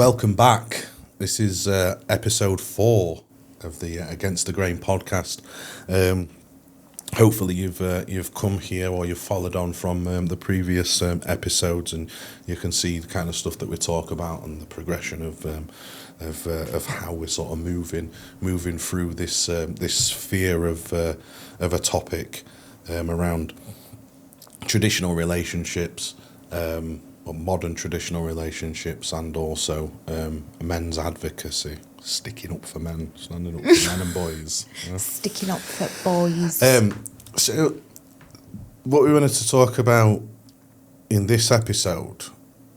Welcome back. This is episode 4 of the Against the Grain podcast. Hopefully you've come here or you've followed on from the previous episodes, and you can see the kind of stuff that we talk about and the progression of how we're sort of moving through this sphere of a topic around traditional relationships, or modern traditional relationships, and also men's advocacy, sticking up for men, standing up for men and boys. You know? Sticking up for boys. So, what we wanted to talk about in this episode,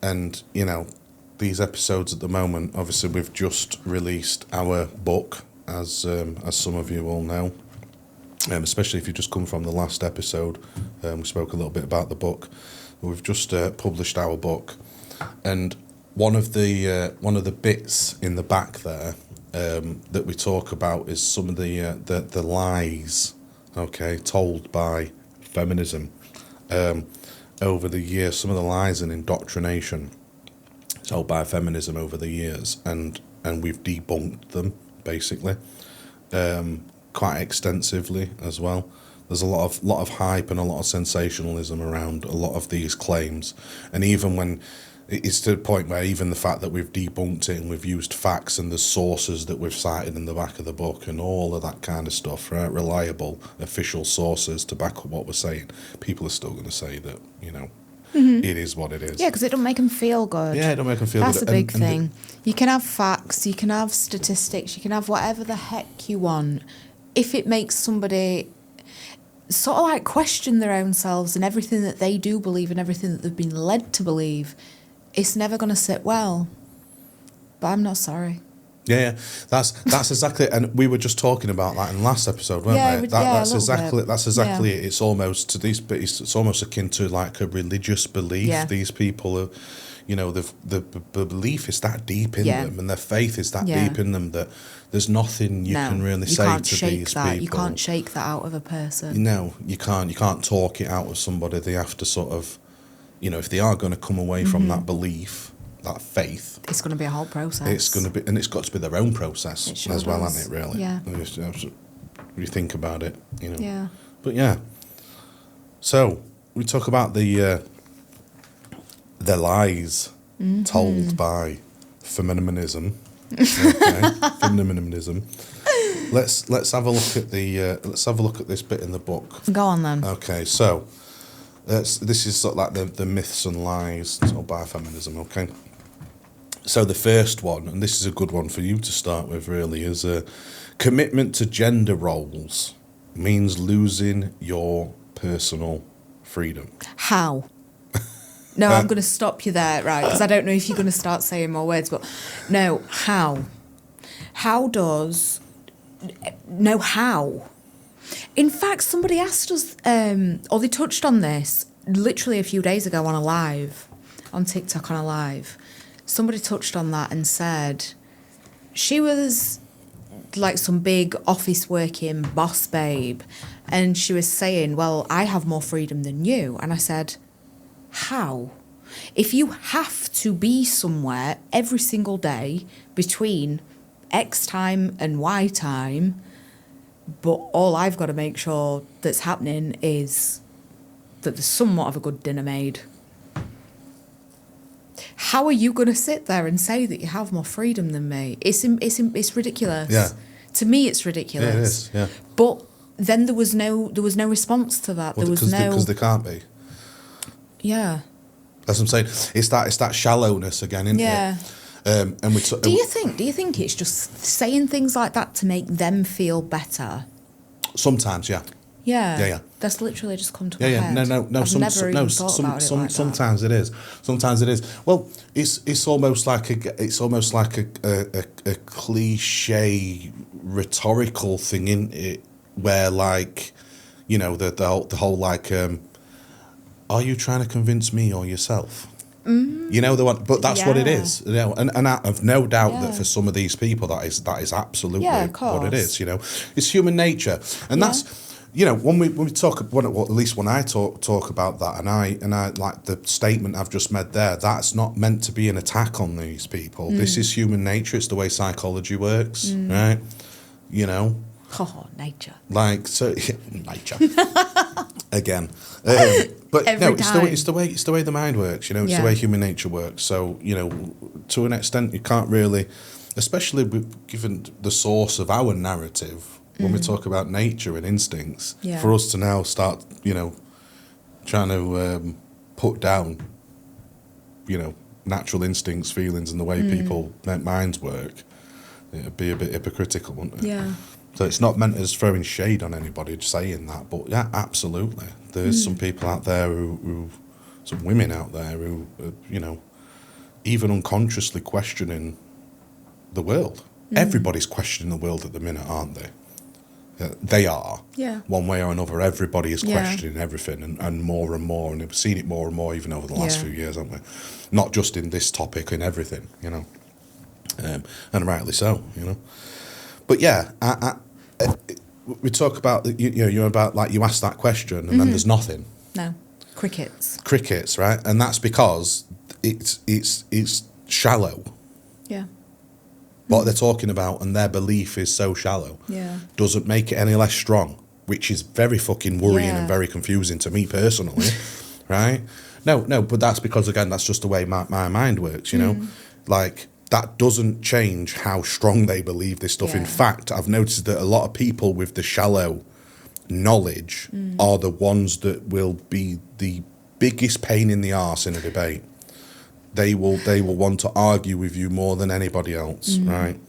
and these episodes at the moment, obviously we've just released our book, as some of you all know, especially if you just come from the last episode. We spoke a little bit about the book. We've just published our book, and one of the bits in the back there that we talk about is some of the lies, told by feminism over the years. Some of the lies and indoctrination told by feminism over the years, and we've debunked them basically quite extensively as well. There's a lot of hype and a lot of sensationalism around a lot of these claims, and even when it's to the point where even the fact that we've debunked it and we've used facts and the sources that we've cited in the back of the book and all of that kind of stuff, right? Reliable official sources to back up what we're saying, people are still going to say that it is what it is. Yeah, because it don't make them feel good. Yeah, it don't make them feel good. That's a big thing. You can have facts, you can have statistics, you can have whatever the heck you want. If it makes somebody sort of like question their own selves and everything that they do believe and everything that they've been led to believe, it's never going to sit well. But I'm not sorry. Yeah, that's exactly, and we were just talking about that in last episode, weren't we? That's exactly it. It's almost to these, but it's almost akin to like a religious belief. Yeah. These people are, the belief is that deep in them, and their faith is that deep in them that there's nothing you can really say to these people. You can't shake that out of a person. No, you can't. You can't talk it out of somebody. They have to sort of, if they are going to come away from that belief, that faith, it's going to be a whole process. It's going to be, and it's got to be their own process as well, hasn't it? Really, yeah. You think about it, Yeah. But yeah, so we talk about the lies told by feminism. Feminism. Let's have a look at this bit in the book. Go on then. Okay, so this is sort of like the myths and lies told by feminism. Okay, so the first one, and this is a good one for you to start with, really, is commitment to gender roles means losing your personal freedom. How? No, I'm going to stop you there, right? Because I don't know if you're going to start saying more words, but no, how? How? In fact, somebody asked us, or they touched on this literally a few days ago on a live, on TikTok on a live. Somebody touched on that and said she was like some big office working boss babe, and she was saying, well, I have more freedom than you. And I said, how? If you have to be somewhere every single day between X time and Y time, but all I've got to make sure that's happening is that there's somewhat of a good dinner made, how are you going to sit there and say that you have more freedom than me? It's ridiculous. Yeah. To me, it's ridiculous. Yeah, it is. Yeah. But then there was no response to that. Well, because they can't be. Yeah. That's what I'm saying. It's that shallowness again, isn't it? And do you think it's just saying things like that to make them feel better? Sometimes, yeah. Yeah. That's literally just come to my head. No. I've never even thought about it like sometimes that. it is. Sometimes it is. Well, it's almost like a cliche rhetorical thing, isn't it? Where the whole like, are you trying to convince me or yourself? Mm-hmm. The one, but that's what it is. And I have no doubt that for some of these people that is absolutely what it is. It's human nature, and that's you know, when we talk, at least when I talk about that, and I like the statement I've just made there, that's not meant to be an attack on these people. This is human nature. It's the way psychology works, right? You know. Oh, nature. Like, so nature again, but Every no, time. it's the way the mind works. You know, it's Yeah. the way human nature works. So you know, to an extent, you can't really, especially given the source of our narrative when we talk about nature and instincts. Yeah. For us to now start, you know, trying to put down, you know, natural instincts, feelings, and the way people minds work, it'd be a bit hypocritical, wouldn't it? Yeah. So it's not meant as throwing shade on anybody saying that, but yeah, absolutely. There's some people out there who some women out there who, you know, even unconsciously questioning the world. Everybody's questioning the world at the minute, aren't they? They are. Yeah. One way or another, everybody is Yeah. questioning everything and more, and we've seen it more and more even over the last Yeah. few years, haven't we? Not just in this topic, in everything, you know. And rightly so, you know. But yeah, we talk about, you know, you're about, like, you ask that question and then there's nothing. No. Crickets. Crickets, right? And that's because it's shallow. Yeah. What they're talking about and their belief is so shallow. Yeah. Doesn't make it any less strong, which is very fucking worrying Yeah. and very confusing to me personally, right? No, but that's because, again, that's just the way my mind works, you know? Like, that doesn't change how strong they believe this stuff. In Yeah. fact, I've noticed that a lot of people with the shallow knowledge are the ones that will be the biggest pain in the arse in a debate. They will want to argue with you more than anybody else, right?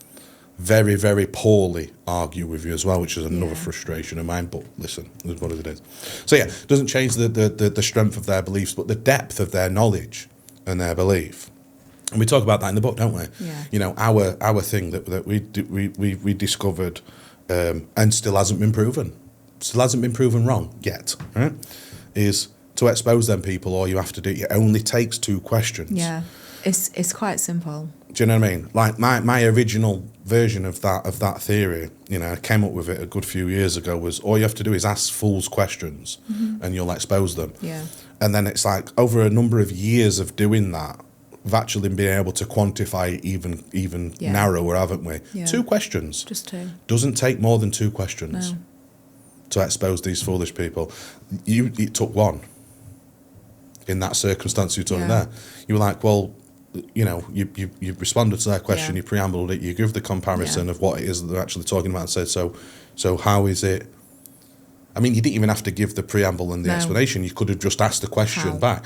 Very, very poorly argue with you as well, which is another frustration of mine. But listen, it's what it is. So yeah, it doesn't change the strength of their beliefs, but the depth of their knowledge and their belief. And we talk about that in the book, don't we? Yeah. You know, our thing that we discovered and still hasn't been proven, wrong yet, right? Is to expose them people, all you have to do, it only takes 2 questions. Yeah. It's quite simple. Do you know what I mean? Like my original version of that theory, you know, I came up with it a good few years ago, was all you have to do is ask fools questions and you'll expose them. Yeah. And then it's like over a number of years of doing that, we've actually been able to quantify it even narrower, haven't we? Yeah. 2 questions. Just 2. Doesn't take more than 2 questions No. to expose these foolish people. It took 1. In that circumstance you're talking there, you were like, well, you know, you responded to their question, Yeah. you preambled it, you give the comparison of what it is that they're actually talking about, and said, so how is it? I mean, you didn't even have to give the preamble and the No. explanation. You could have just asked the question How? back,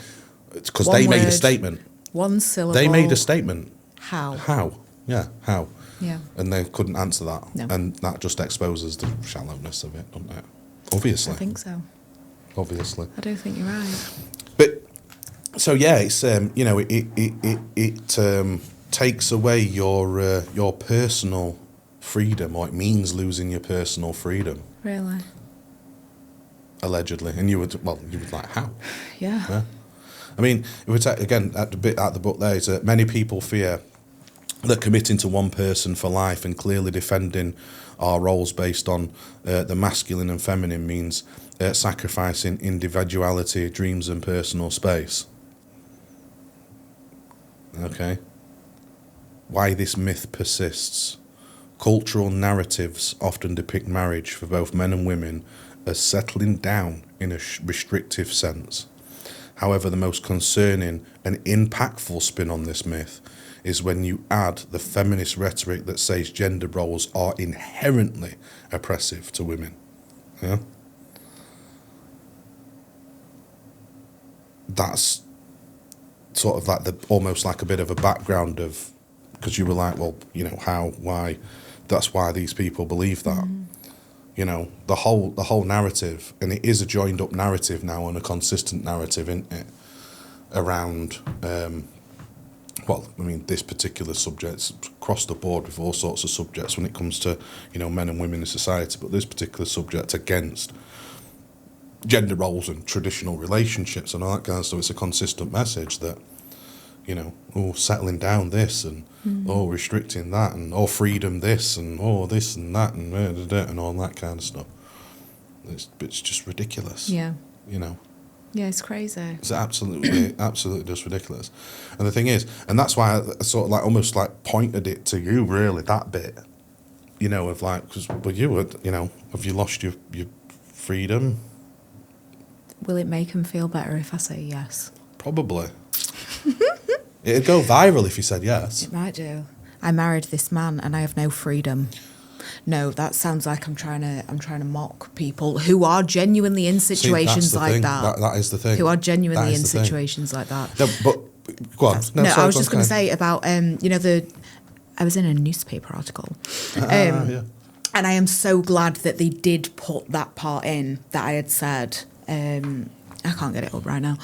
because One they made a word. statement. 1 syllable. They made a statement. How? How? Yeah, how? Yeah. And they couldn't answer that, No. and that just exposes the shallowness of it, doesn't it? Obviously. I think so. Obviously. I do think you're right. But so yeah, it's you know, it takes away your personal freedom, or it means losing your personal freedom, Really? allegedly. And you would like, how? Yeah. Yeah. I mean, if we take again at the bit out the book there is that many people fear that committing to one person for life and clearly defending our roles based on the masculine and feminine means sacrificing individuality, dreams, and personal space. Okay. Why this myth persists. Cultural narratives often depict marriage for both men and women as settling down in a restrictive sense. However, the most concerning and impactful spin on this myth is when you add the feminist rhetoric that says gender roles are inherently oppressive to women. Yeah? That's sort of like almost like a bit of a background of, because you were like, well, you know, how, why, that's why these people believe that. You know, the whole narrative, and it is a joined up narrative now and a consistent narrative, isn't it, around, well, I mean, this particular subject's across the board with all sorts of subjects when it comes to, you know, men and women in society, but this particular subject against gender roles and traditional relationships and all that kind of stuff, it's a consistent message that, you know, oh, settling down this and oh, restricting that and oh, freedom this and oh, this and that and all that kind of stuff. It's just ridiculous. Yeah. You know. Yeah, it's crazy. It's absolutely just ridiculous. And the thing is, and that's why I sort of like almost like pointed it to you, really, that bit, you know, of like, because you would, you know, have you lost your freedom? Will it make them feel better if I say yes? Probably. It'd go viral if you said yes. It might do. I married this man and I have no freedom. No, that sounds like I'm trying to mock people who are genuinely in situations like that. That is the thing. Who are genuinely in situations like that. No, but go on. I was just going to say about you know, I was in a newspaper article. Yeah. And I am so glad that they did put that part in that I had said. I can't get it up right now.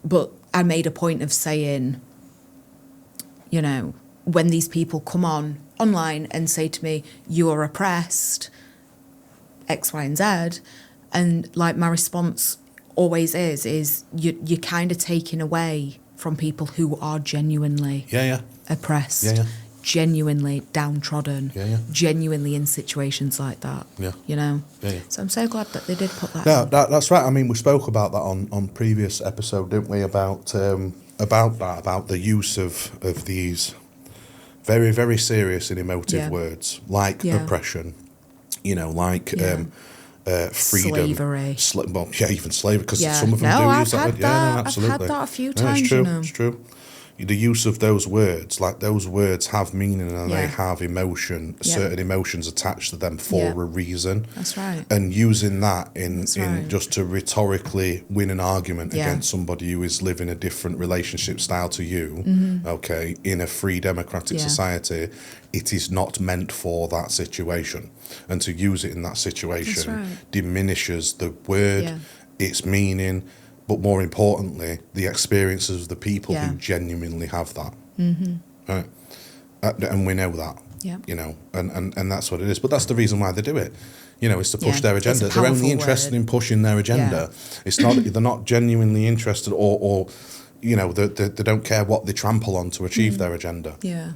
But I made a point of saying, you know, when these people come online and say to me, you are oppressed, X, Y, and Z, and like my response always is you're kind of taking away from people who are genuinely oppressed, genuinely downtrodden, genuinely in situations like that. You know. So I'm so glad that they did put that. No, that's right. I mean, we spoke about that on previous episode, didn't we? About the use of these very, very serious and emotive words like oppression, you know, like freedom, slavery. Even slavery, because some of them do use that word. No, absolutely. I've had that a few times. It's true. You know. It's true. The use of those words, like those words have meaning and they have emotion, certain emotions attached to them for a reason. That's right. And using that in just to rhetorically win an argument against somebody who is living a different relationship style to you, okay, in a free democratic society, it is not meant for that situation. And to use it in that situation diminishes the word, its meaning, but more importantly, the experiences of the people who genuinely have that. Right? And we know that, you know, and that's what it is. But that's the reason why they do it. You know, it's to push their agenda. They're only interested in pushing their agenda. It's not, they're not genuinely interested or you know, they don't care what they trample on to achieve their agenda. Yeah.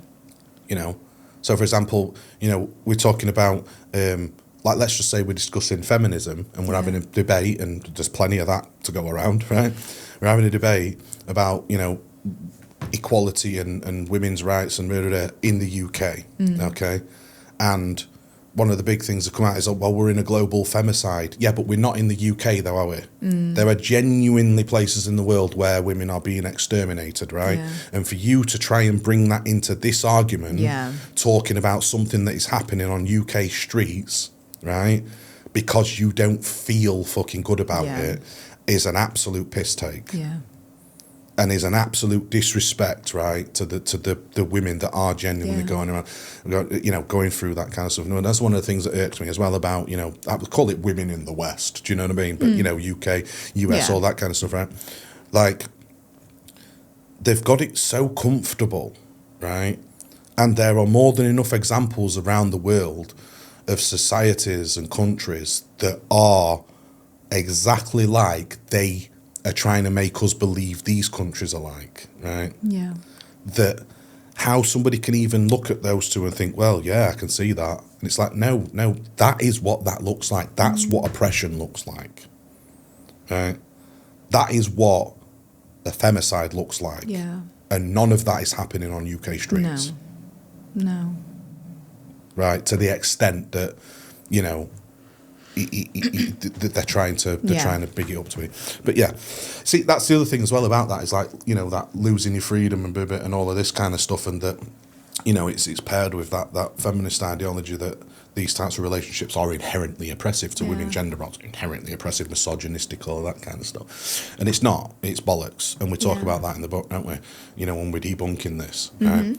You know, so for example, you know, we're talking about, like, let's just say we're discussing feminism and we're having a debate, and there's plenty of that to go around, right? We're having a debate about, you know, equality and women's rights and in the UK, okay? And one of the big things that come out is, well, we're in a global femicide. Yeah, but we're not in the UK, though, are we? There are genuinely places in the world where women are being exterminated, right? And for you to try and bring that into this argument, talking about something that is happening on UK streets, right, because you don't feel fucking good about it, is an absolute piss take. And is an absolute disrespect, right, to the women that are genuinely going around, you know, going through that kind of stuff. And that's one of the things that irks me as well about, you know, I would call it women in the West. Do you know what I mean? But you know, UK, US, all that kind of stuff, right? Like, they've got it so comfortable, right? And there are more than enough examples around the world of societies and countries that are exactly like they are trying to make us believe these countries are like, right? That how somebody can even look at those two and think, well, yeah, I can see that. And it's like, no, that is what that looks like. That's what oppression looks like, right? That is what a femicide looks like. And none of that is happening on UK streets. No. Right, to the extent that, you know, they're trying to big it up to me. But yeah, see, that's the other thing as well about that is, like, you know, that losing your freedom and all of this kind of stuff, and that, you know, it's paired with that feminist ideology that these types of relationships are inherently oppressive to women, gender roles, inherently oppressive, misogynistic, all that kind of stuff. And it's not, it's bollocks. And we talk about that in the book, don't we? You know, when we're debunking this, right?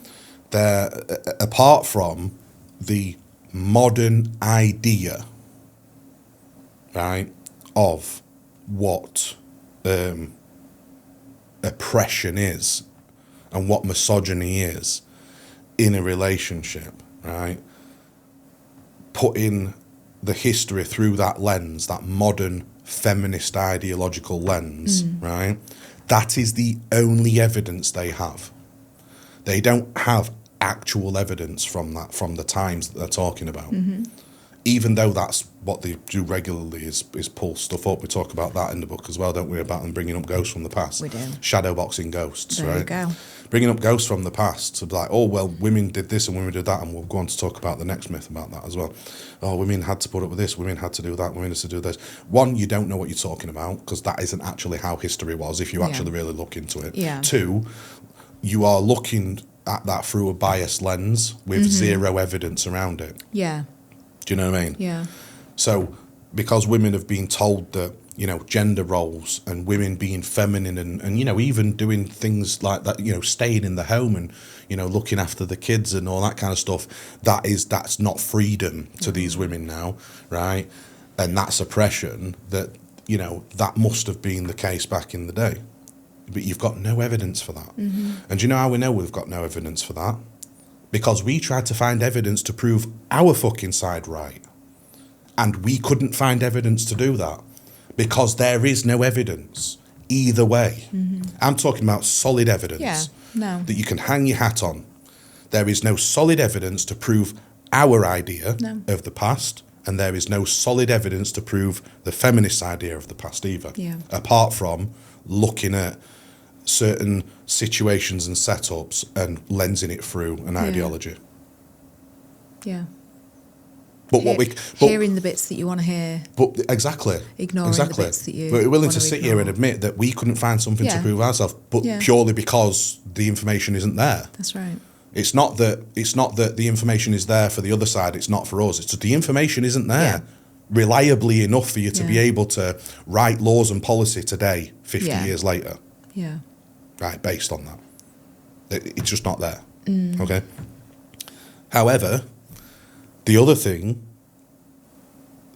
They're, apart from the modern idea, right, of what oppression is and what misogyny is in a relationship, right, putting the history through that lens, that modern feminist ideological lens, right, that is the only evidence they have. They don't have actual evidence from the times that they're talking about. even though that's what they do regularly is pull stuff up. We talk about that in the book as well, don't we, about them bringing up ghosts from the past. We do. Shadowboxing ghosts, There right? you go. Bringing up ghosts from the past to be like, oh, well, women did this and women did that, and we'll go on to talk about the next myth about that as well. Oh, women had to put up with this, women had to do that, women had to do this. One, you don't know what you're talking about, because that isn't actually how history was, if you actually really look into it. Yeah. Two, you are looking at that through a biased lens with zero evidence around it. Yeah. Do you know what I mean? Yeah. So, because women have been told that, you know, gender roles and women being feminine and you know, even doing things like that, you know, staying in the home and, you know, looking after the kids and all that kind of stuff, that's not freedom to these women now, right? And that's oppression that, you know, that must have been the case back in the day. But you've got no evidence for that. And do you know how we know we've got no evidence for that? Because we tried to find evidence to prove our fucking side right. And we couldn't find evidence to do that. Because there is no evidence either way. I'm talking about solid evidence that you can hang your hat on. There is no solid evidence to prove our idea of the past, and there is no solid evidence to prove the feminist idea of the past either. Apart from looking at certain situations and setups and lensing it through an ideology. Yeah. But hearing the bits that you want to hear. But exactly. Ignoring the bits that you We're willing want to sit here and admit that we couldn't find something to prove ourselves, but purely because the information isn't there. That's right. It's not that the information is there for the other side, it's not for us. It's just the information isn't there reliably enough for you to be able to write laws and policy today, 50 years later. Yeah. Right, based on that. It's just not there. Okay? However, the other thing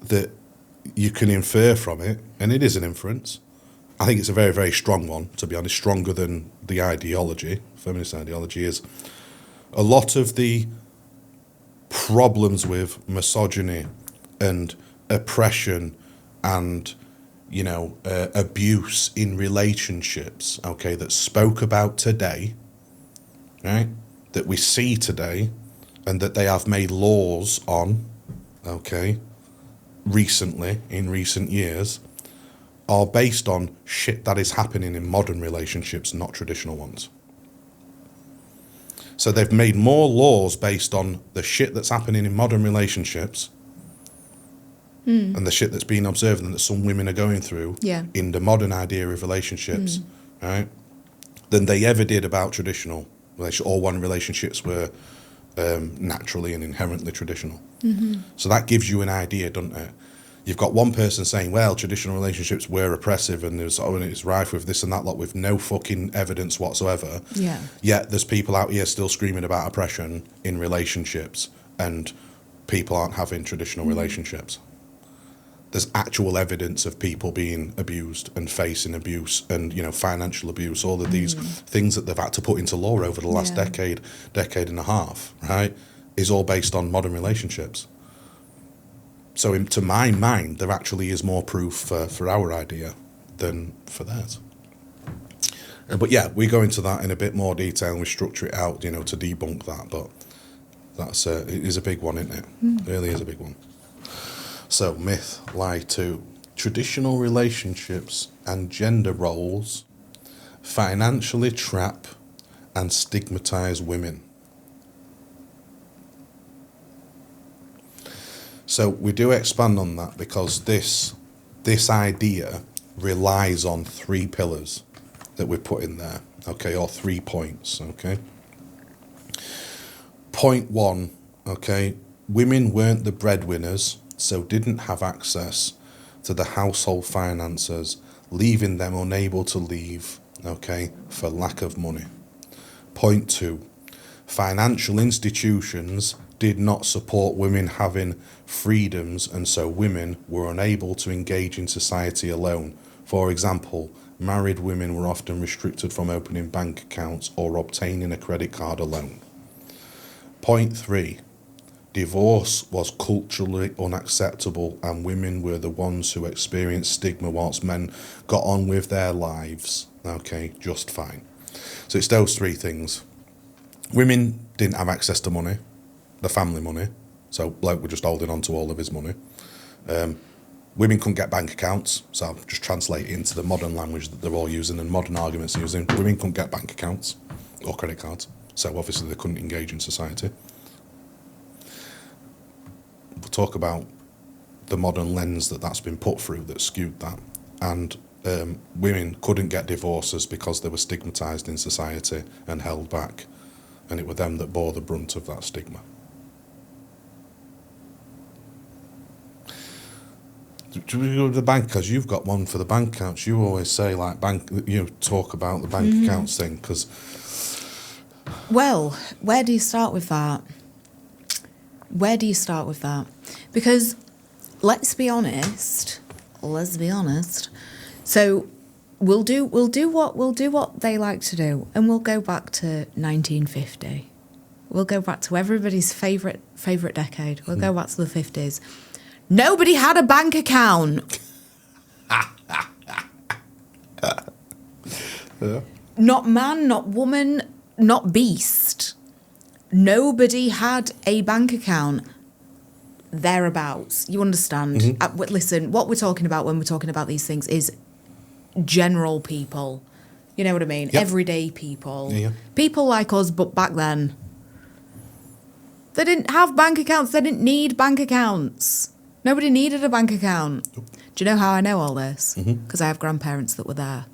that you can infer from it, and it is an inference, I think it's a very, very strong one, to be honest, stronger than the ideology, feminist ideology, is a lot of the problems with misogyny and oppression and, you know, abuse in relationships, okay, that's spoke about today, right, that we see today, and that they have made laws on, okay, recently, in recent years, are based on shit that is happening in modern relationships, not traditional ones. So they've made more laws based on the shit that's happening in modern relationships and the shit that's being observed and that some women are going through in the modern idea of relationships, right, than they ever did about traditional relationships, or when relationships were naturally and inherently traditional. So that gives you an idea, doesn't it? You've got one person saying, well, traditional relationships were oppressive and it's rife with this and that lot with no fucking evidence whatsoever. Yeah. Yet there's people out here still screaming about oppression in relationships and people aren't having traditional relationships. There's actual evidence of people being abused and facing abuse and, you know, financial abuse, all of these things that they've had to put into law over the last decade and a half, right, is all based on modern relationships. So to my mind, there actually is more proof for our idea than for theirs. But yeah, we go into that in a bit more detail and we structure it out, you know, to debunk that. But that's it is a big one, isn't it? It really is a big one. So, myth, lie 2. Traditional relationships and gender roles financially trap and stigmatise women. So we do expand on that because this idea relies on 3 pillars that we put in there, okay, or 3 points, okay. Point 1, okay, women weren't the breadwinners, so didn't have access to the household finances, leaving them unable to leave, okay, for lack of money. Point 2, financial institutions did not support women having freedoms, and so women were unable to engage in society alone. For example, married women were often restricted from opening bank accounts or obtaining a credit card alone. Point 3, divorce was culturally unacceptable and women were the ones who experienced stigma whilst men got on with their lives, okay, just fine. So it's those 3 things. Women didn't have access to money, the family money, So bloke were just holding on to all of his money. Women couldn't get bank accounts, so I'll just translate it into the modern language that they're all using and modern arguments are using. Women couldn't get bank accounts or credit cards, so obviously they couldn't engage in society. We'll talk about the modern lens that's been put through that skewed that. And women couldn't get divorces because they were stigmatised in society and held back, and it were them that bore the brunt of that stigma. Do we go to the bank? Because you've got one for the bank accounts. You always say, like, talk about the bank accounts thing. Because, well, where do you start with that? Because let's be honest. So we'll do what they like to do, and we'll go back to 1950. We'll go back to everybody's favourite decade. We'll go back to the 50s. Nobody had a bank account. yeah. Not man, not woman, not beast. Nobody had a bank account. Thereabouts. You understand? Listen, what we're talking about when we're talking about these things is general people. You know what I mean? Yep. Everyday people. Yeah. People like us, but back then. They didn't have bank accounts. They didn't need bank accounts. Nobody needed a bank account. Nope. Do you know how I know all this? Because I have grandparents that were there.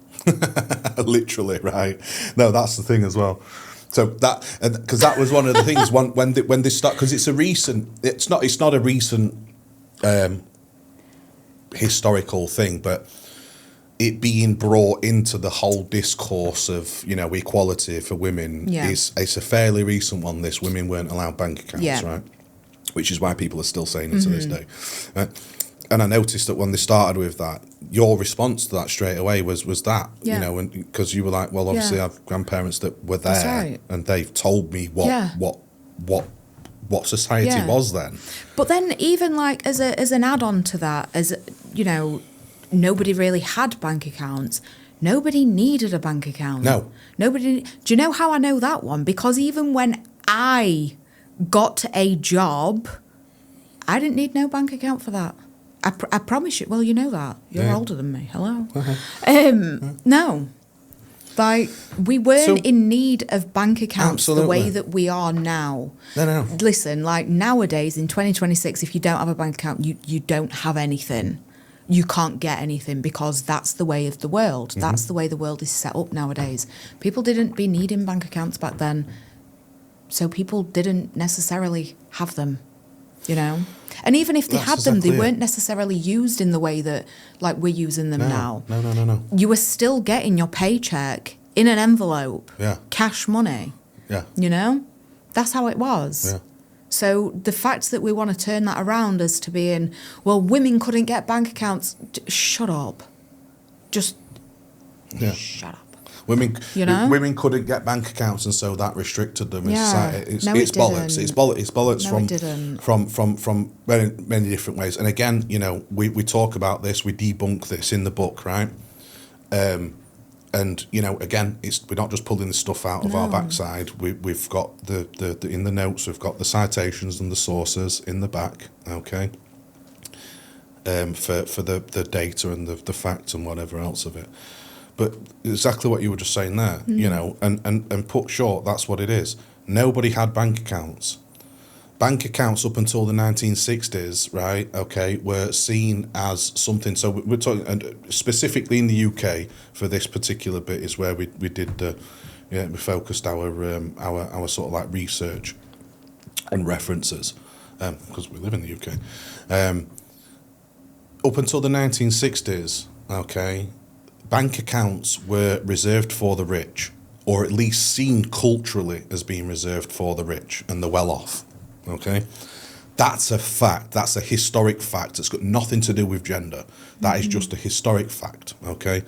Literally, right. No, that's the thing as well. So that, because that was one of the things when they start, because it's not a recent historical thing, but it being brought into the whole discourse of, you know, equality for women it's a fairly recent one. This women weren't allowed bank accounts, right? Which is why people are still saying it to this day. And I noticed that when they started with that, your response to that straight away was that, you know, and because you were like, well, obviously I have grandparents that were there, and they've told me what society was then. But then even like as an add-on to that, as you know, nobody really had bank accounts. Nobody needed a bank account. No. Nobody. Do you know how I know that one? Because even when I got a job, I didn't need no bank account for that. I promise you. Well, you know that. You're older than me. Hello. No. Like, we weren't in need of bank accounts the way that we are now. No. Listen, like, nowadays, in 2026, if you don't have a bank account, you don't have anything. You can't get anything because that's the way of the world. That's the way the world is set up nowadays. People didn't be needing bank accounts back then. So people didn't necessarily have them, you know? And even if they had them, they weren't necessarily used in the way that, like, we're using them now. No. You were still getting your paycheck in an envelope. Yeah. Cash money. Yeah. You know? That's how it was. Yeah. So the fact that we want to turn that around as to being, well, women couldn't get bank accounts, shut up. Just shut up. Women, you know? Women couldn't get bank accounts, and so that restricted them. It's No, bollocks. didn't. It's bollocks No, it didn't. from many, many different ways. And again, you know, we talk about this, we debunk this in the book, right? And you know, again, we're not just pulling the stuff out of our backside. We've got the in the notes, we've got the citations and the sources in the back, okay? For the data and the facts and whatever else of it. But exactly what you were just saying there, you know, and put short, that's what it is. Nobody had bank accounts. Bank accounts up until the 1960s, right, okay, were seen as something. So we're talking, and specifically in the UK, for this particular bit is where we did we focused our sort of like research and references, because we live in the UK. Up until the 1960s, okay, bank accounts were reserved for the rich, or at least seen culturally as being reserved for the rich and the well-off, okay? That's a fact. That's a historic fact. It's got nothing to do with gender. That is just a historic fact, okay?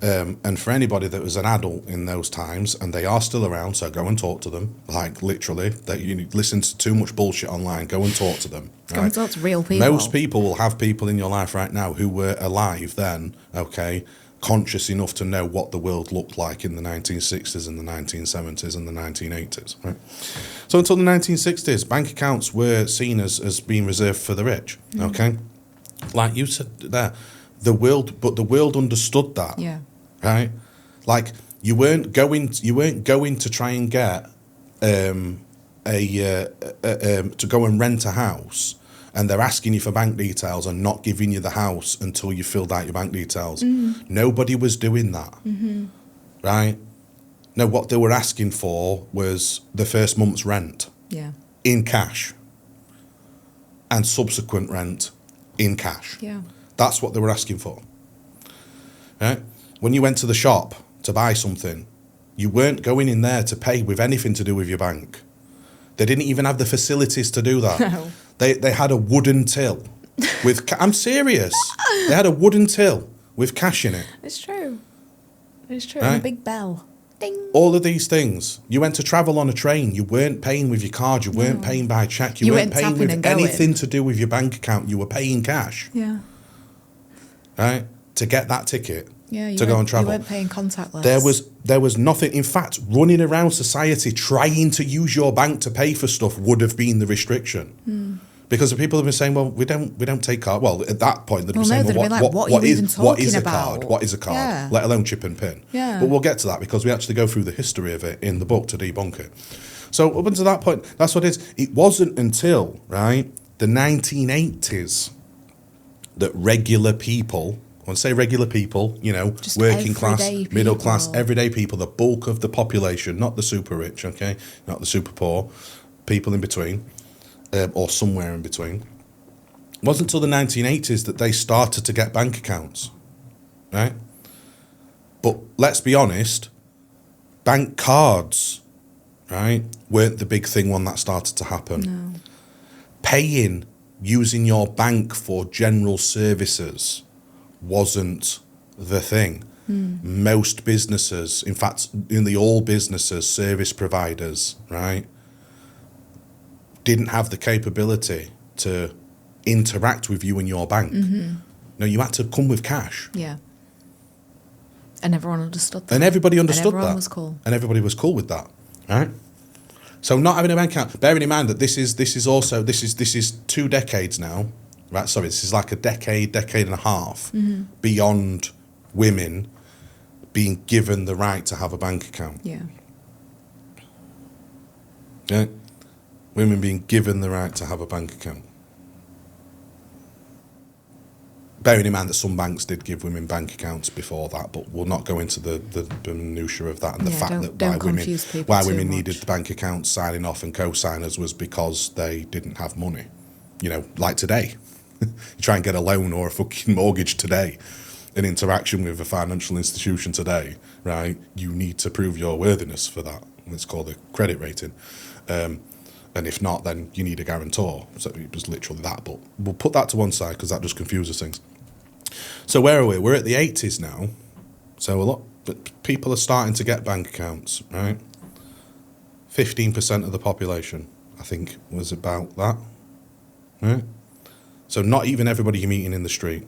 And for anybody that was an adult in those times, and they are still around, so go and talk to them, like literally, that you listen to too much bullshit online, go and talk to them. Go and talk to real people. Most people will have people in your life right now who were alive then, okay, conscious enough to know what the world looked like in the 1960s and the 1970s and the 1980s, right? So until the 1960s, bank accounts were seen as being reserved for the rich, okay? Like you said there, the world understood that, Yeah. right? Like you weren't going to try and get to go and rent a house, and they're asking you for bank details and not giving you the house until you filled out your bank details. Nobody was doing that, right? No, what they were asking for was the first month's rent Yeah. in cash and subsequent rent in cash. Yeah. That's what they were asking for, right? When you went to the shop to buy something, you weren't going in there to pay with anything to do with your bank. They didn't even have the facilities to do that. No. They had a wooden till with. I'm serious. They had a wooden till with cash in it. It's true. It's true. Right? And a big bell. Ding. All of these things. You went to travel on a train. You weren't paying with your card. You weren't paying by check. You weren't paying tapping with and going. anything to do with your bank account. You were paying cash, Yeah. right? To get that ticket. Yeah. To go and travel. You weren't paying contactless. There was nothing. In fact, running around society trying to use your bank to pay for stuff would have been the restriction. Because the people have been saying, well, we don't take card. Well, at that point, they'd be saying, they'd well, be like, what are you even what is talking a card? about? What is a card? Yeah. Let alone chip and pin. Yeah. But we'll get to that because we actually go through the history of it in the book to debunk it. So up until that point, that's what it is. It wasn't until, right, the 1980s that regular people, when I say regular people, you know, Just working class, everyday middle class, people. everyday people, the bulk of the population, not the super rich, okay, not the super poor, people in between, or somewhere in between. It wasn't until the 1980s that they started to get bank accounts, right? But let's be honest, bank cards, right, weren't the big thing when that started to happen. No. Paying using your bank for general services wasn't the thing. Most businesses, in fact, nearly all businesses, service providers, right, didn't have the capability to interact with you and your bank. No, you had to come with cash. Yeah. And everyone understood that. And everybody understood and everyone that. was cool. And everybody was cool with that, right? So not having a bank account, bearing in mind that this is 2 decades now, right? Sorry, this is like a decade and a half beyond women being given the right to have a bank account. Yeah. Yeah? Women being given the right to have a bank account. Bearing in mind that some banks did give women bank accounts before that, but we'll not go into the minutiae of that and the Yeah, fact don't that confuse people why too women much. needed the bank accounts signing off and co-signers was because they didn't have money. You know, like today. You try and get a loan or a fucking mortgage today, an interaction with a financial institution today, right? You need to prove your worthiness for that. It's called a credit rating. And if not, then you need a guarantor. So it was literally that. But we'll put that to one side because that just confuses things. So where are we? We're at the 80s now. So a lot, but people are starting to get bank accounts, right? 15% of the population, I think, was about that, right? So not even everybody you're meeting in the street.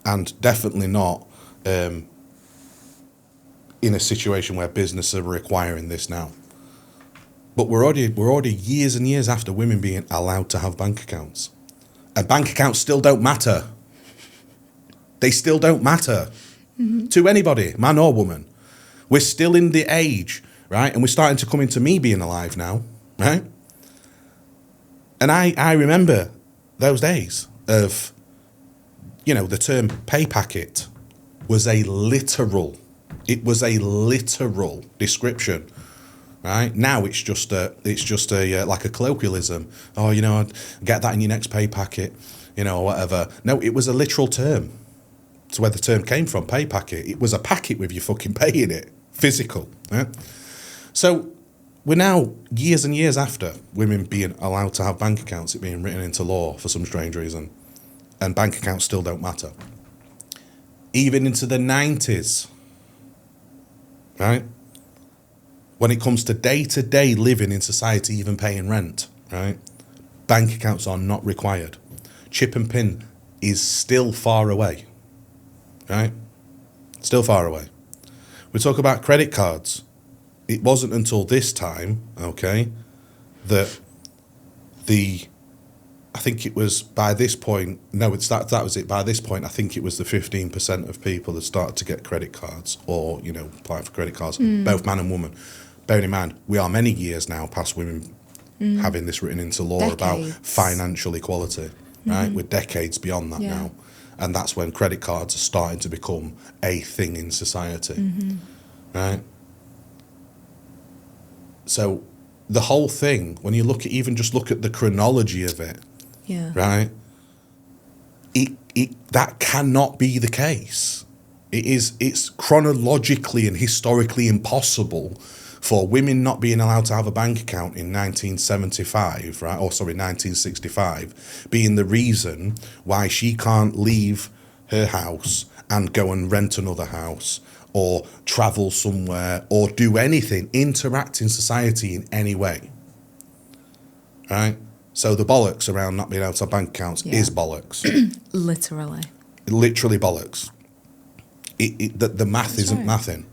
And definitely not in a situation where businesses are requiring this now. But we're already years and years after women being allowed to have bank accounts. And bank accounts still don't matter. They still don't matter to anybody, man or woman. We're still in the age, right? And we're starting to come into me being alive now, right? And I remember those days of, you know, the term pay packet was a literal description. Right now, it's just a like a colloquialism. Oh, you know, get that in your next pay packet, you know, or whatever. No, it was a literal term. It's where the term came from. Pay packet. It was a packet with your fucking pay in it, physical. Right? So we're now years and years after women being allowed to have bank accounts, it being written into law for some strange reason, and bank accounts still don't matter. Even into the 90s, right? When it comes to day-to-day living in society, even paying rent, right? Bank accounts are not required. Chip and pin is still far away, right? Still far away. We talk about credit cards. It wasn't until this time, okay, that I think it was by this point, no, that was it. By this point, I think it was the 15% of people that started to get credit cards or, apply for credit cards, both man and woman. Bearing in mind, we are many years now past women having this written into law about financial equality, right? We're decades beyond that now. And that's when credit cards are starting to become a thing in society, right? So the whole thing, when you look at the chronology of it, right? That cannot be the case. It's chronologically and historically impossible for women not being allowed to have a bank account in 1975, right? 1965, being the reason why she can't leave her house and go and rent another house or travel somewhere or do anything, interact in society in any way, right? So the bollocks around not being able to have bank accounts is bollocks. Literally bollocks. The math isn't mathing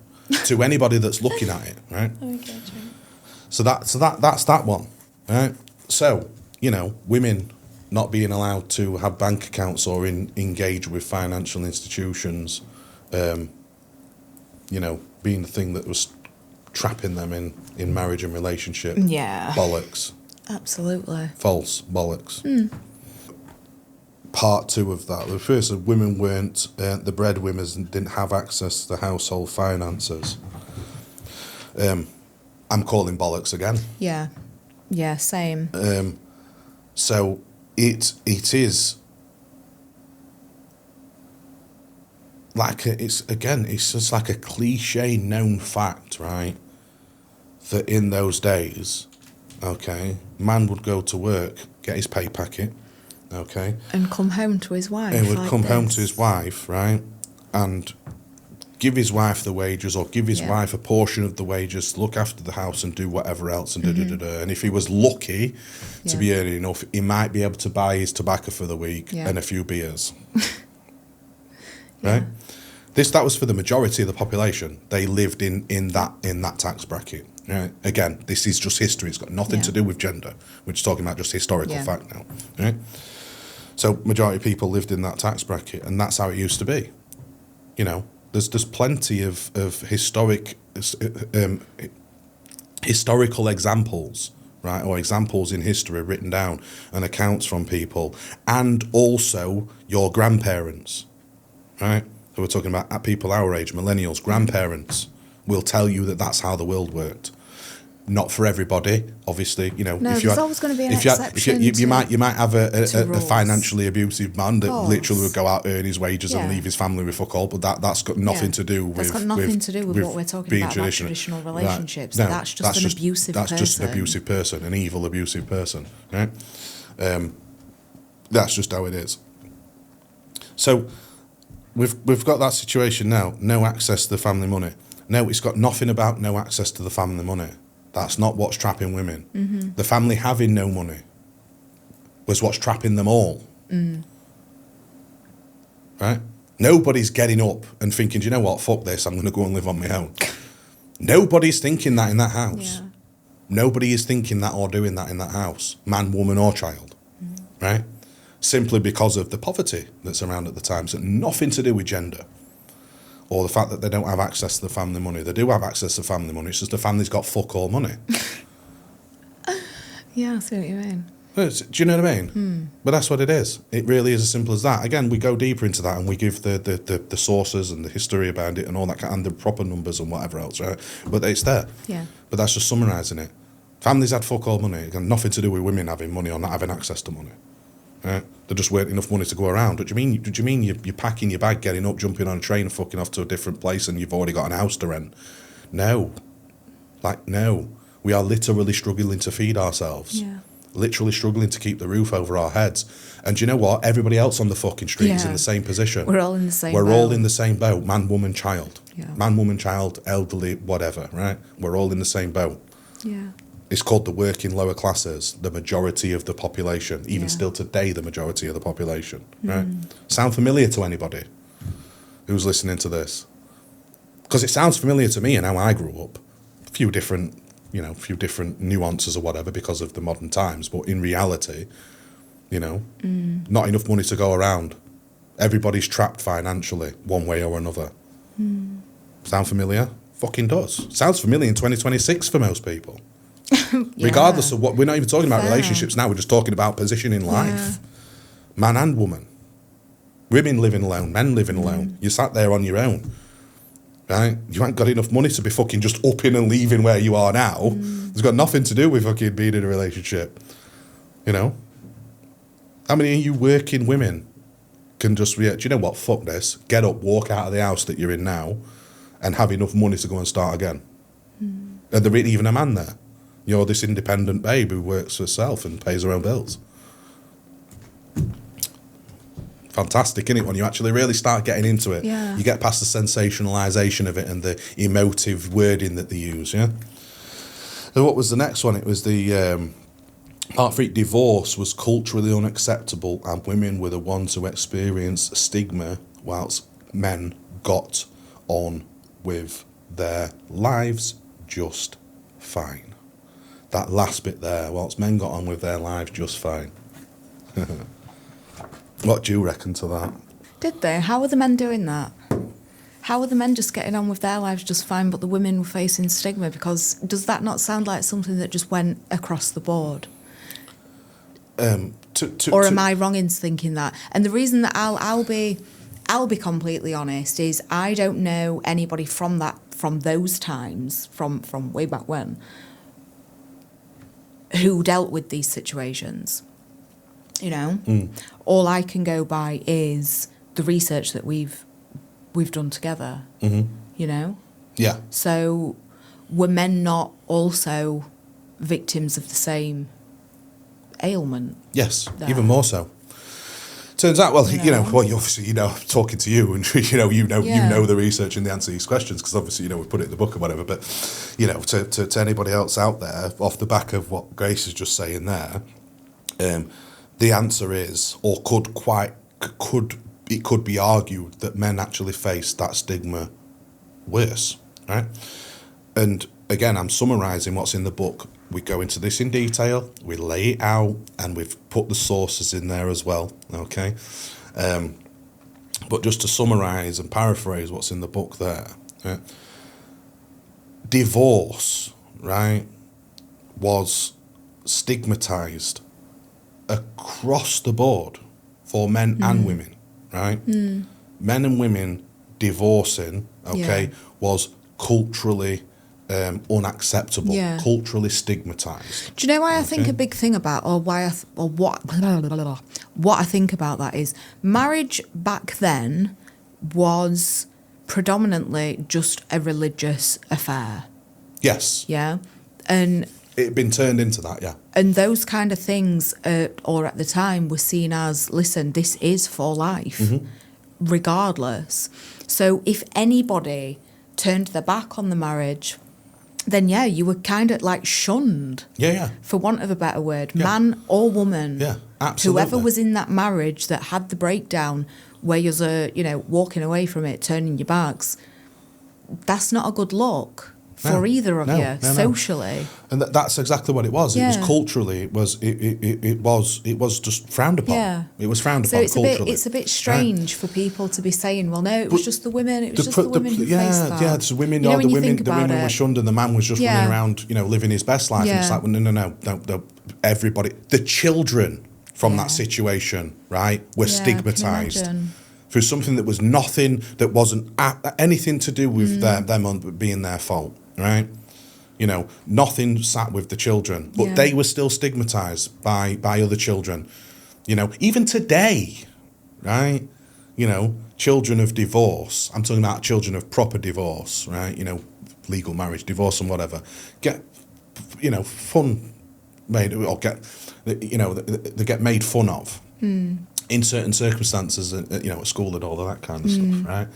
to anybody that's looking at it, right? Okay, so that's that one, right? So, women not being allowed to have bank accounts or engage with financial institutions, being the thing that was trapping them in marriage and relationship. Yeah. Bollocks. Absolutely. False. Bollocks. Part 2 of that. The first, women weren't, the breadwinners didn't have access to household finances. I'm calling bollocks again. Yeah. Yeah, same. So it is like it's just like a cliche known fact, right? That in those days, okay, man would go to work, get his pay packet, okay, and come home to his wife. And would come home to his wife, right, and give his wife the wages or give his wife a portion of the wages, look after the house and do whatever else and And if he was lucky to be earning enough, he might be able to buy his tobacco for the week and a few beers. Right? That was for the majority of the population. They lived in that tax bracket. Right? Again, this is just history. It's got nothing to do with gender. We're just talking about just historical fact now. Right? So majority of people lived in that tax bracket, and that's how it used to be. There's plenty of historical examples, right, or examples in history written down and accounts from people, and also your grandparents, right? So we're talking about people our age, millennials, grandparents will tell you that that's how the world worked. Not for everybody, obviously. No, there's always going to be an exception. You might have a financially abusive man that literally would go out, earn his wages and leave his family with fuck all, but that's got nothing to do with... That's got nothing to do with what we're talking about traditional relationships. Right. No, that's just an abusive person. That's just an abusive person, an evil abusive person, right? That's just how it is. So we've got that situation now, no access to the family money. No, it's got nothing about no access to the family money. That's not what's trapping women. Mm-hmm. The family having no money was what's trapping them all. Mm. Right? Nobody's getting up and thinking, do you know what, fuck this, I'm going to go and live on my own. Nobody's thinking that in that house. Yeah. Nobody is thinking that or doing that in that house, man, woman or child. Mm. Right? Simply because of the poverty that's around at the time. So nothing to do with gender. Or the fact that they don't have access to the family money. They do have access to family money, it's just the family's got fuck all money. Yeah, I see what you mean. Do you know what I mean? But that's what it is. It really is as simple as that. Again, we go deeper into that and we give the sources and the history about it and all that, and the proper numbers and whatever else, right? But it's there. Yeah. But that's just summarising it. Families had fuck all money. It got nothing to do with women having money or not having access to money. Right? There just weren't enough money to go around. What do you mean you're packing your bag, getting up, jumping on a train and fucking off to a different place and you've already got an house to rent? No. No. We are literally struggling to feed ourselves. Yeah. Literally struggling to keep the roof over our heads. And do you know what? Everybody else on the fucking street is in the same position. We're all in the same boat. We're all in the same boat. Man, woman, child. Yeah. Man, woman, child, elderly, whatever, right? We're all in the same boat. Yeah. It's called the working lower classes, the majority of the population, even still today, the majority of the population, right? Sound familiar to anybody who's listening to this? Because it sounds familiar to me and how I grew up. A few different nuances or whatever because of the modern times. But in reality, not enough money to go around. Everybody's trapped financially, one way or another. Sound familiar? Fucking does. Sounds familiar in 2026 for most people. Regardless of what, we're not even talking about relationships now, we're just talking about position in life. Man and woman. Women living alone, men living alone. You sat there on your own, right? You ain't got enough money to be fucking just upping and leaving where you are now. It's got nothing to do with fucking being in a relationship. How many of you working women can just react, do you know what, fuck this, get up, walk out of the house that you're in now and have enough money to go and start again? And there ain't even a man there. You're this independent babe who works for herself and pays her own bills. Fantastic, isn't it? When you actually really start getting into it, you get past the sensationalisation of it and the emotive wording that they use, yeah? And what was the next one? It was the part 3, divorce was culturally unacceptable and women were the ones who experienced stigma whilst men got on with their lives just fine. That last bit there, whilst men got on with their lives just fine. What do you reckon to that? Did they? How are the men doing that? How are the men just getting on with their lives just fine, but the women were facing stigma? Because does that not sound like something that just went across the board? Or am I wrong in thinking that? And the reason that I'll be completely honest is I don't know anybody from those times, from way back when, who dealt with these situations. All I can go by is the research that we've done together. Yeah. So were men not also victims of the same ailment? Yes, there? even more so. Turns out, well, you obviously, talking to you, and you know the research and the answer to these questions because obviously, we put it in the book or whatever. But to anybody else out there, off the back of what Grace is just saying there, the answer is, or could be argued that men actually face that stigma worse, right? And again, I'm summarising what's in the book. We go into this in detail, we lay it out, and we've put the sources in there as well, okay? But just to summarise and paraphrase what's in the book there, right? Divorce, right, was stigmatised across the board for men and women, right? Men and women divorcing, was culturally unacceptable, culturally stigmatised. Do you know why I think a big thing about, what I think about that is marriage back then was predominantly just a religious affair. Yes. Yeah. And it had been turned into that, yeah. And those kind of things, or at the time, were seen as, listen, this is for life, regardless. So if anybody turned their back on the marriage, then you were kind of like shunned. Yeah. For want of a better word, man or woman. Yeah, absolutely. Whoever was in that marriage that had the breakdown where you're, walking away from it, turning your backs, that's not a good look for either of you, socially. And that's exactly what it was. It was culturally, it was just frowned upon. Yeah. It was frowned upon culturally. It's a bit strange for people to be saying, well, no, it was just the women, who faced that. Yeah, the women were shunned and the man was just running around, living his best life. And it's like, well, no, everybody, the children from that situation, right, were stigmatised through something that was nothing, that wasn't anything to do with them being their fault. Right, nothing sat with the children, but they were still stigmatised by other children. Even today, right? Children of divorce. I'm talking about children of proper divorce, right? Legal marriage, divorce, and whatever. Get, fun made, or get, they get made fun of in certain circumstances, at school and all of that kind of stuff, right?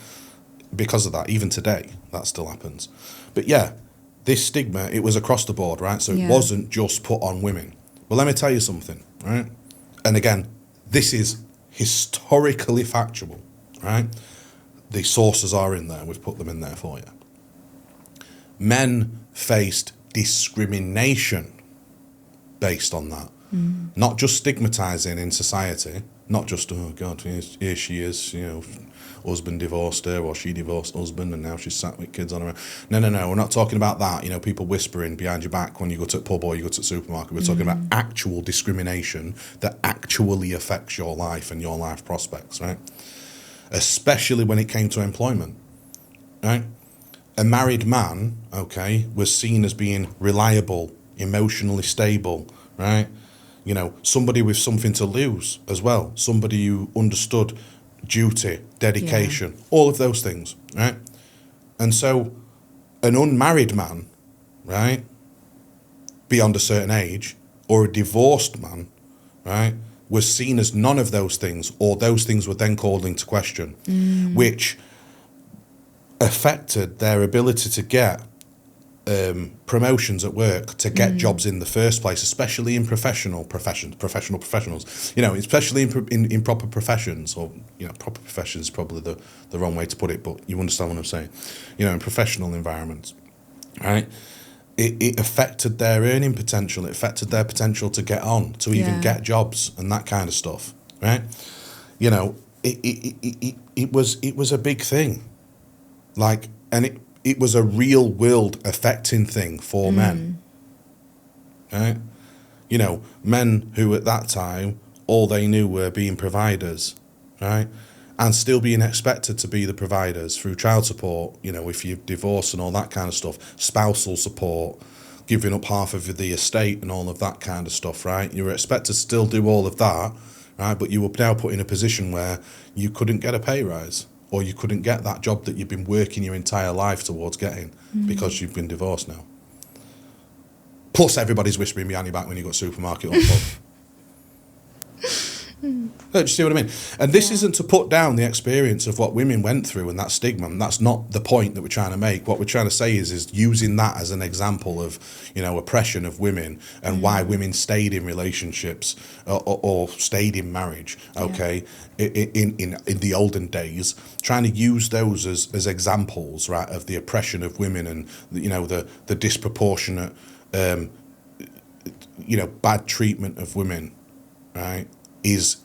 Because of that, even today, that still happens. But this stigma, it was across the board, right? So it wasn't just put on women. But let me tell you something, right? And again, this is historically factual, right? The sources are in there. We've put them in there for you. men faced discrimination based on that. Not just stigmatising in society, not just, oh God, here she is, you know, husband divorced her, or she divorced husband and now she's sat with kids on her own. No, we're not talking about that. You know, people whispering behind your back when you go to a pub or you go to the supermarket. We're talking about actual discrimination that actually affects your life and your life prospects, right? Especially when it came to employment, right? A married man, okay, was seen as being reliable, emotionally stable, right? You know, somebody with something to lose as well. Somebody who understood duty, dedication, all of those things, right? And so an unmarried man, right, beyond a certain age, or a divorced man, right, was seen as none of those things, or those things were then called into question, which affected their ability to get promotions at work, to get jobs in the first place, especially in professional professionals. You know, especially in proper professions, or you know, proper professions is probably the wrong way to put it, but you understand what I'm saying. You know, in professional environments, right? It affected their earning potential. It affected their potential to get on, to even get jobs and that kind of stuff, right? You know, it was a big thing, like, and it was a real world affecting thing for men, right? You know, men who at that time, all they knew were being providers, right? And still being expected to be the providers through child support, you know, if you're divorced and all that kind of stuff, spousal support, giving up half of the estate and all of that kind of stuff, right? You were expected to still do all of that, right? But you were now put in a position where you couldn't get a pay rise, or you couldn't get that job that you've been working your entire life towards getting because you've been divorced now. Plus, everybody's whispering behind your back when you go to the supermarket or pub. Do you see what I mean? And this isn't to put down the experience of what women went through and that stigma. And that's not the point that we're trying to make. What we're trying to say is using that as an example of, you know, oppression of women and why women stayed in relationships or stayed in marriage, okay, in the olden days, trying to use those as examples, right, of the oppression of women and, you know, the disproportionate, you know, bad treatment of women, right? Is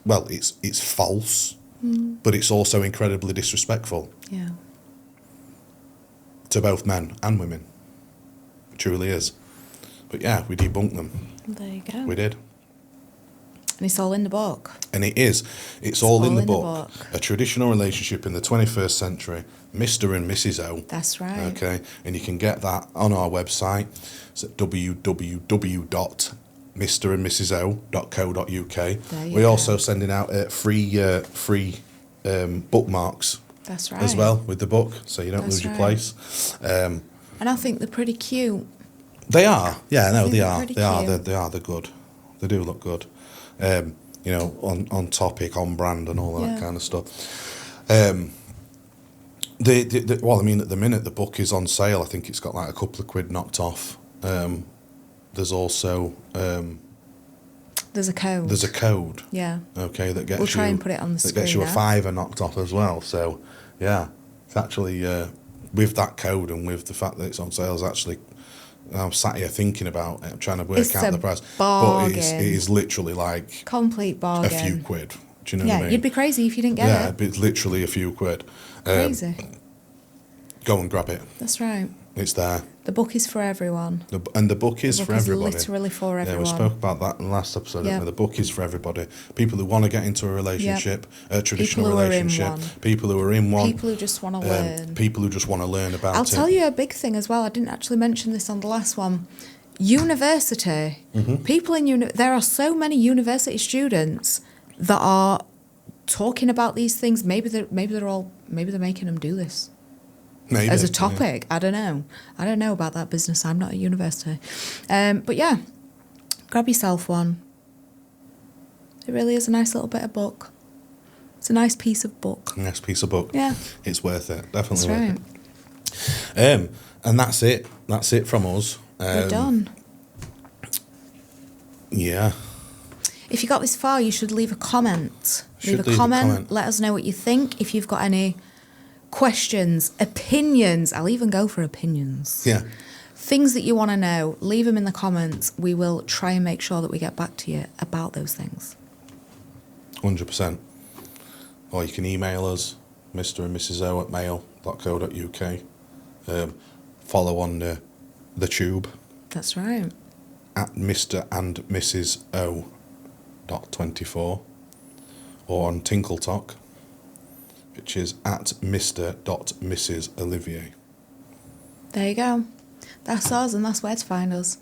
well, it's false, but it's also incredibly disrespectful. Yeah. To both men and women. It truly is. But yeah, we debunked them. There you go. We did. And it's all in the book. And it is. It's all in the book. A traditional relationship in the 21st century, Mr. and Mrs. O. That's right. Okay. And you can get that on our website. It's at www.mrandmrso.co.uk. We're also sending out free bookmarks. That's right. As well with the book, so you don't lose your place. And I think they're pretty cute. They are, yeah, no, they are. They Are. They're good. They do look good. You know, on topic, on brand, and all that kind of stuff. Well, I mean, at the minute the book is on sale. I think it's got like a couple of quid knocked off. There's also there's a code. There's a code. Yeah. Okay, that gets we'll try and put it on the screen. That gets you a £5 knocked off as well. So, yeah, it's actually with that code and with the fact that it's on sale, is actually. I'm sat here thinking about it, trying to work out the price. Bargain. But it is literally like complete bargain. A few quid. Do you know what I mean? Yeah, you'd be crazy if you didn't get it. Yeah, it's literally a few quid. Crazy. Go and grab it. That's right. It's there. The book is for everyone. The book is for everybody. Literally for everyone. Yeah, we spoke about that in the last episode. Yep. The book is for everybody. People who want to get into a relationship, a traditional relationship. People who are in one. People who just want to learn. People who just want to learn about it. I'll tell you a big thing as well. I didn't actually mention this on the last one. University. People in there are so many university students that are talking about these things. Maybe they're making them do this. Maybe, as a topic. Yeah. I don't know about that business. I'm not at university. But yeah, grab yourself one. It really is a nice little bit of book. It's a nice piece of book. Nice piece of book. Yeah. It's worth it. Definitely that's worth it. And that's it. That's it from us. We're done. Yeah. If you got this far, you should leave a comment. Leave a comment. Let us know what you think. If you've got any questions, opinions. I'll even go for opinions. Yeah. Things that you want to know, leave them in the comments. We will try and make sure that we get back to you about those things. 100%. Or you can email us, Mr. and Mrs. O at mail.co.uk. Follow on the tube That's right. at Mr. and Mrs. O .24, or on Tinkle Talk, which is at Mr.Mrs. Olivier. There you go. That's us, and that's where to find us.